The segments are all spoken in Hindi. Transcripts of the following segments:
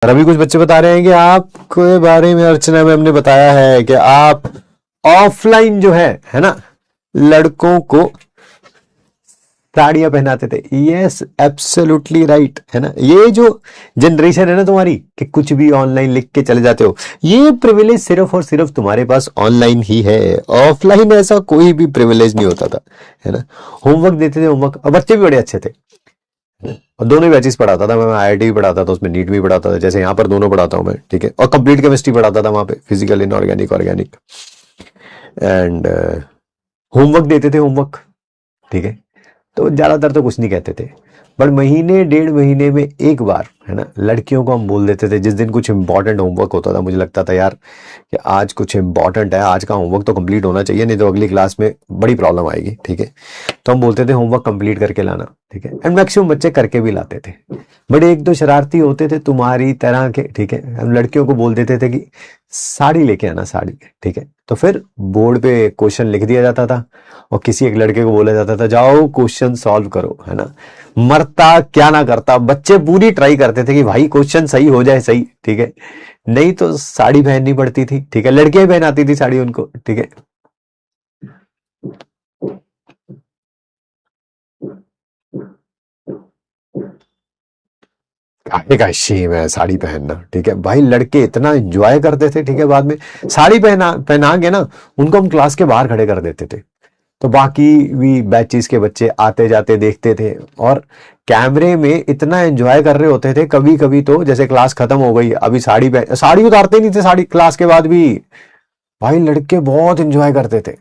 और अभी कुछ बच्चे बता रहे हैं कि आपके बारे में अर्चना मैम ने बताया है कि आप ऑफलाइन जो है ना, लड़कों को साड़ियां पहनाते थे। यस, एब्सोल्युटली राइट, है ना। ये जो जनरेशन है ना तुम्हारी कि कुछ भी ऑनलाइन लिख के चले जाते हो, ये प्रिविलेज सिर्फ और सिर्फ तुम्हारे पास ऑनलाइन ही है। ऑफलाइन ऐसा कोई भी प्रिविलेज नहीं होता था, है ना। होमवर्क देते थे, होमवर्क, और बच्चे भी बड़े अच्छे थे, और दोनों बैचेस पढ़ाता था मैं। आईआईटी भी पढ़ाता था, उसमें नीट भी पढ़ाता था, जैसे यहाँ पर दोनों पढ़ाता हूँ मैं, ठीक है। और कंप्लीट केमिस्ट्री पढ़ाता था वहां पे, physical, inorganic, organic, and homework देते थे, होमवर्क, ठीक है। तो ज्यादातर तो कुछ नहीं कहते थे, बट महीने डेढ़ महीने में एक बार, है ना, लड़कियों को हम बोल देते थे। जिस दिन कुछ इंपॉर्टेंट होमवर्क होता था, मुझे लगता था यार कि आज कुछ इंपॉर्टेंट है, आज का होमवर्क तो कंप्लीट होना चाहिए, नहीं तो अगली क्लास में बड़ी प्रॉब्लम आएगी, ठीक है। तो हम बोलते थे होमवर्क कंप्लीट करके लाना, ठीक है। एंड मैक्सिमम बच्चे करके भी लाते थे, बट एक दो शरारती होते थे तुम्हारी तरह के, ठीक है। हम लड़कियों को बोल देते थे कि साड़ी लेके आना, साड़ी, ठीक है। तो फिर बोर्ड पे क्वेश्चन लिख दिया जाता था, और किसी एक लड़के को बोला जाता था जाओ क्वेश्चन सॉल्व करो, है ना। मरता क्या ना करता, बच्चे पूरी ट्राई करते थे कि भाई क्वेश्चन सही हो जाए, सही, ठीक है। नहीं तो साड़ी पहननी पड़ती थी, ठीक है। लड़कियां पहनाती थी साड़ी उनको, ठीक है। काहे का शेम है साड़ी पहनना, ठीक है भाई। लड़के इतना एंजॉय करते थे, ठीक है। बाद में साड़ी पहना पहना के ना उनको हम क्लास के बाहर खड़े कर देते थे, तो बाकी भी बैचेस के बच्चे आते जाते देखते थे, और कैमरे में इतना एंजॉय कर रहे होते थे। कभी कभी तो जैसे क्लास खत्म हो गई, अभी साड़ी उतारते नहीं थे, साड़ी क्लास के बाद भी भाई लड़के बहुत एंजॉय करते थे।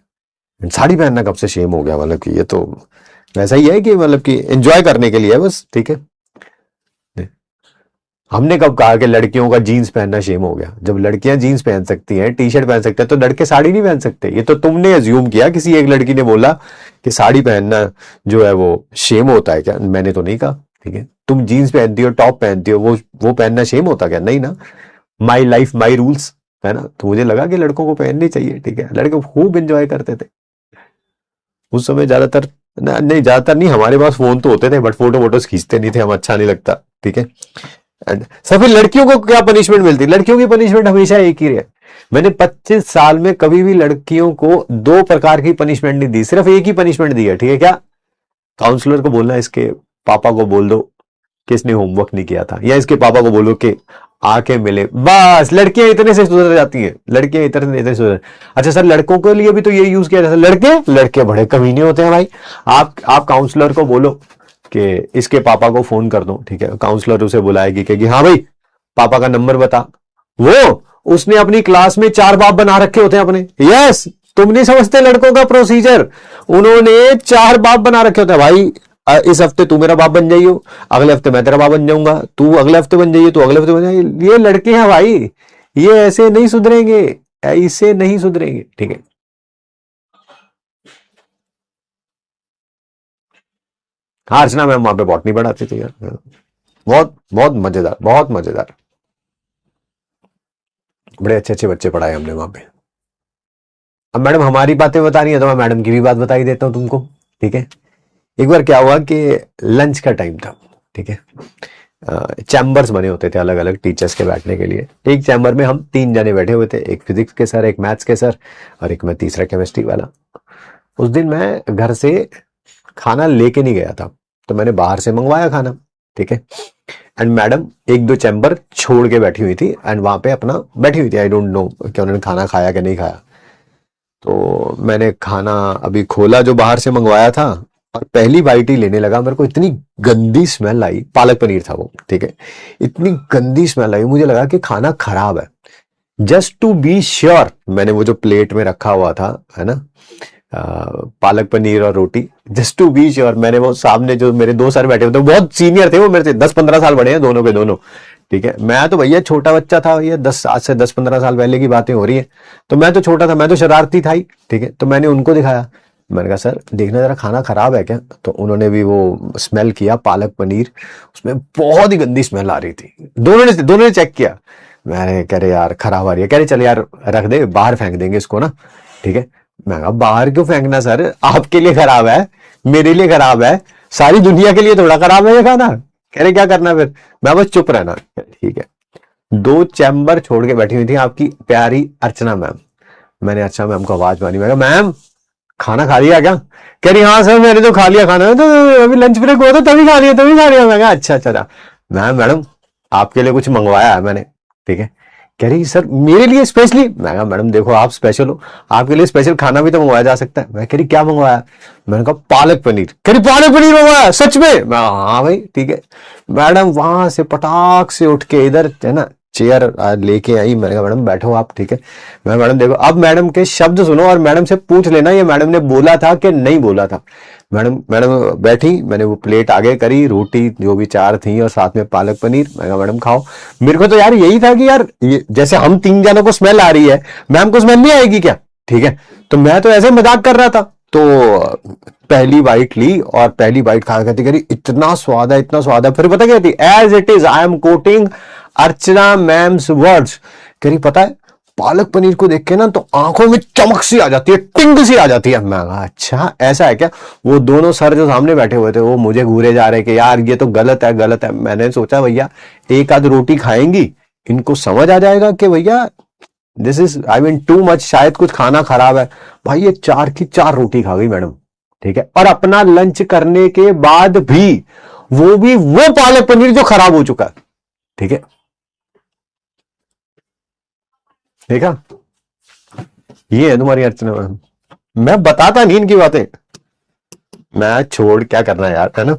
साड़ी पहनना कब से शेम हो गया, मतलब कि ये तो वैसा ही है कि मतलब कि एंजॉय करने के लिए है बस, ठीक है। हमने कब कहा कि लड़कियों का जीन्स पहनना शेम हो गया? जब लड़कियां जीन्स पहन सकती हैं, टी शर्ट पहन सकते हैं, तो लड़के साड़ी नहीं पहन सकते? ये तो तुमने अज्यूम किया, किसी एक लड़की ने बोला कि साड़ी पहनना जो है वो शेम होता है क्या? मैंने तो नहीं कहा, ठीक है। तुम जीन्स पहनती हो, टॉप पहनती हो, वो पहनना शेम होता क्या? नहीं ना। माई लाइफ माई रूल्स, है ना। तो मुझे लगा कि लड़कों को पहननी चाहिए, ठीक है। लड़के खूब इंजॉय करते थे उस समय। ज्यादातर नहीं, ज्यादातर नहीं, हमारे पास फोन तो होते थे, बट फोटो वोटोस खींचते नहीं थे हम, अच्छा नहीं लगता, ठीक है। एंड सर फिर लड़कियों को क्या पनिशमेंट मिलती? लड़कियों की पनिशमेंट हमेशा एक ही है। मैंने 25 साल में कभी भी लड़कियों को दो प्रकार की पनिशमेंट नहीं दी, सिर्फ एक ही पनिशमेंट दी है, ठीक है। क्या? काउंसलर को बोलना इसके पापा को बोल दो कि इसने होमवर्क नहीं किया था, या इसके पापा को बोलो कि आके मिले, बस। लड़कियां इतने से सुधर जाती हैं, लड़कियां इतने सुधर। अच्छा सर, लड़कों के लिए भी तो ये यूज किया जाता है। लड़के लड़के बड़े कमीने होते हैं भाई। आप काउंसलर को बोलो कि इसके पापा को फोन कर दो, ठीक है। काउंसलर उसे बुलाएगी कि हाँ भाई पापा का नंबर बता। वो उसने अपनी क्लास में 4 बाप बना रखे होते हैं अपने। यस, तुम नहीं समझते लड़कों का प्रोसीजर। उन्होंने 4 बाप बना रखे होते हैं भाई। इस हफ्ते तू मेरा बाप बन जाइयो, अगले हफ्ते मैं तेरा बाप बन जाऊंगा, तू अगले हफ्ते बन जाइए, तू अगले हफ्ते बन जाइए। ये लड़के हैं भाई, ये ऐसे नहीं सुधरेंगे, ऐसे नहीं सुधरेंगे, ठीक है। हाँ अर्चना मैम वहां पे बॉटनी पढ़ाती थी यार, बहुत बहुत मजेदार, बहुत मजेदार। बड़े अच्छे अच्छे बच्चे पढ़ाए हमने वहां पे। अब मैडम हमारी बातें बतानी है तो मैं मैडम की भी बात बता ही देता हूँ तुमको, ठीक है। एक बार क्या हुआ कि लंच का टाइम था, ठीक है। चैम्बर्स बने होते थे अलग अलग टीचर्स के बैठने के लिए। एक चैम्बर में हम 3 जने बैठे हुए थे, एक फिजिक्स के सर, एक मैथ्स के सर, और एक मैं तीसरा केमिस्ट्री वाला। उस दिन मैं घर से खाना लेके नहीं गया था, तो मैंने बाहर से मंगवाया खाना, ठीक है। एंड मैडम 1-2 चैम्बर छोड़ के बैठी हुई थी, एंड वहां पे अपना बैठी हुई थी। आई डोंट नो कि उन्होंने खाना खाया कि नहीं खाया। तो मैंने खाना अभी खोला जो बाहर से मंगवाया था, और पहली बाइट ही लेने लगा, मेरे को इतनी गंदी स्मेल आई। पालक पनीर था वो, ठीक है। इतनी गंदी स्मेल आई, मुझे लगा कि खाना खराब है। जस्ट टू बी श्योर मैंने वो जो प्लेट में रखा हुआ था, है ना, पालक पनीर और रोटी, जस्ट टू बी श्योर मैंने वो सामने जो मेरे 2 सर बैठे हुए थे, बहुत सीनियर थे वो मेरे से, 10-15 साल बड़े हैं दोनों के दोनों, ठीक है। मैं तो भैया छोटा बच्चा था, ये 10 आज से 10-15 साल पहले की बातें हो रही है। तो मैं तो छोटा था, मैं तो शरारती था ही, ठीक है। तो मैंने उनको दिखाया, मैंने कहा सर देखना जरा खाना खराब है क्या? तो उन्होंने भी वो स्मेल किया पालक पनीर, उसमें बहुत ही गंदी स्मेल आ रही थी। दोनों ने चेक किया। मैंने कह रहे यार खराब आ रही है, कह रहे चल यार रख दे, बाहर फेंक देंगे इसको ना, ठीक है। मैं कहा बाहर क्यों फेंकना सर, आपके लिए खराब है, मेरे लिए खराब है, सारी दुनिया के लिए थोड़ा खराब है ये खाना। कह रहे क्या करना फिर? मैं बस चुप रहना, ठीक है। 2 चैम्बर छोड़ के बैठी हुई थी आपकी प्यारी अर्चना मैम। मैंने अर्चना मैम को आवाज मारी, मैं कहा मैम खाना खा लिया क्या? कह रही हाँ सर मैंने तो खा लिया खाना, तो अभी लंच ब्रेक हुआ था तभी खा लिया तभी खा लिया। मैं कहा अच्छा अच्छा मैडम आपके लिए कुछ मंगवाया है मैंने, ठीक है। कह रही सर मेरे लिए स्पेशली। मैं कहा मैडम देखो आप स्पेशल हो, आपके लिए स्पेशल खाना भी तो मंगवाया जा सकता है। मैं कह रही क्या मंगवाया? मैंने कहा पालक पनीर। कह रही पालक पनीर मंगवाया सच में? मैं हाँ भाई ठीक है। मैडम वहां से पटाख से उठ के इधर है ना चेयर लेके आई। मैंने कहा मैडम बैठो आप, ठीक है। मैं मैडम देखो अब मैडम के शब्द सुनो और मैडम से पूछ लेना ये मैडम ने बोला था कि नहीं बोला था। मैडम मैडम बैठी, मैंने वो प्लेट आगे करी, रोटी जो भी 4 थी और साथ में पालक पनीर। मैं कहा मैडम खाओ। मेरे को तो यार यही था कि यार ये जैसे हम 3 जनों को स्मेल आ रही है, मैम को स्मेल नहीं आएगी क्या? ठीक है, तो मैं तो ऐसे मजाक कर रहा था। तो पहली बाइट ली और पहली बाइट खा कहती करी इतना स्वाद है इतना स्वाद है। फिर पता क्या थी, as it is I am quoting Archana ma'am's words. कह रही पता है पालक पनीर को देख के ना तो आंखों में चमक सी आ जाती है, टिंग सी आ जाती है। मैं कहा अच्छा ऐसा है क्या? वो दोनों सर जो सामने बैठे हुए थे वो मुझे घूरे जा रहे कि यार ये तो गलत है गलत है। मैंने सोचा भैया एक आध रोटी खाएंगी इनको समझ आ जाएगा कि भैया this is I mean too much, शायद कुछ खाना खराब है। भाई ये 4 की 4 रोटी खा गई मैडम, ठीक है। और अपना लंच करने के बाद भी वो पालक पनीर जो खराब हो चुका है, ठीक है। देखा, ये है तुम्हारी अर्चना मैम। मैं बताता नहीं इनकी बातें, मैं छोड़ क्या करना यार, है ना।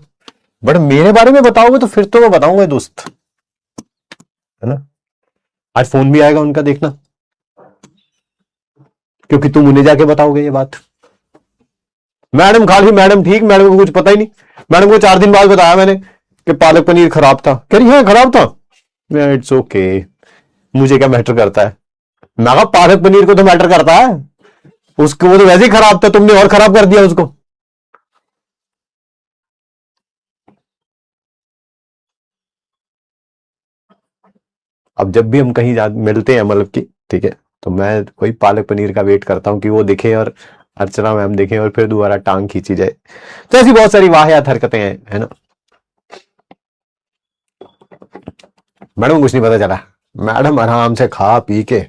बट मेरे बारे में बताओगे तो फिर तो मैं बताऊंगा दोस्त, है ना। आज फोन भी आएगा उनका देखना, क्योंकि तुम उन्हें जाके बताओगे ये बात। मैडम खा ली, मैडम ठीक, मैडम को कुछ पता ही नहीं। मैडम को 4 दिन बाद बताया मैंने कि पालक पनीर खराब था। कह रही है खराब था? इट्स ओके, मुझे क्या मैटर करता है। मैं कहा पालक पनीर को तो मैटर करता है, उसको वो तो वैसे ही खराब था, तुमने और खराब कर दिया उसको। अब जब भी हम कहीं मिलते हैं मतलब कि, ठीक है, तो मैं वही पालक पनीर का वेट करता हूँ कि वो दिखे और अर्चना मैम दिखे और फिर दोबारा टांग खींची जाए। तो ऐसी बहुत सारी वाहियात हरकतें हैं, है ना। मैडम को कुछ नहीं पता चला, मैडम आराम से खा पी के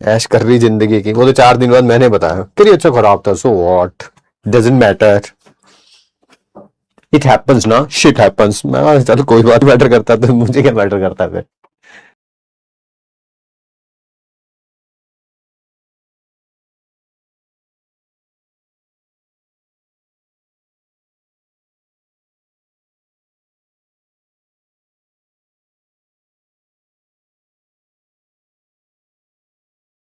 ऐश कर रही जिंदगी की। वो तो 4 दिन बाद मैंने बताया तेरी अच्छा खराब था, so what, doesn't matter, it happens ना, शिट हैपेंस। मैं चल कोई बात मैटर करता तो मुझे क्या मैटर करता है फिर।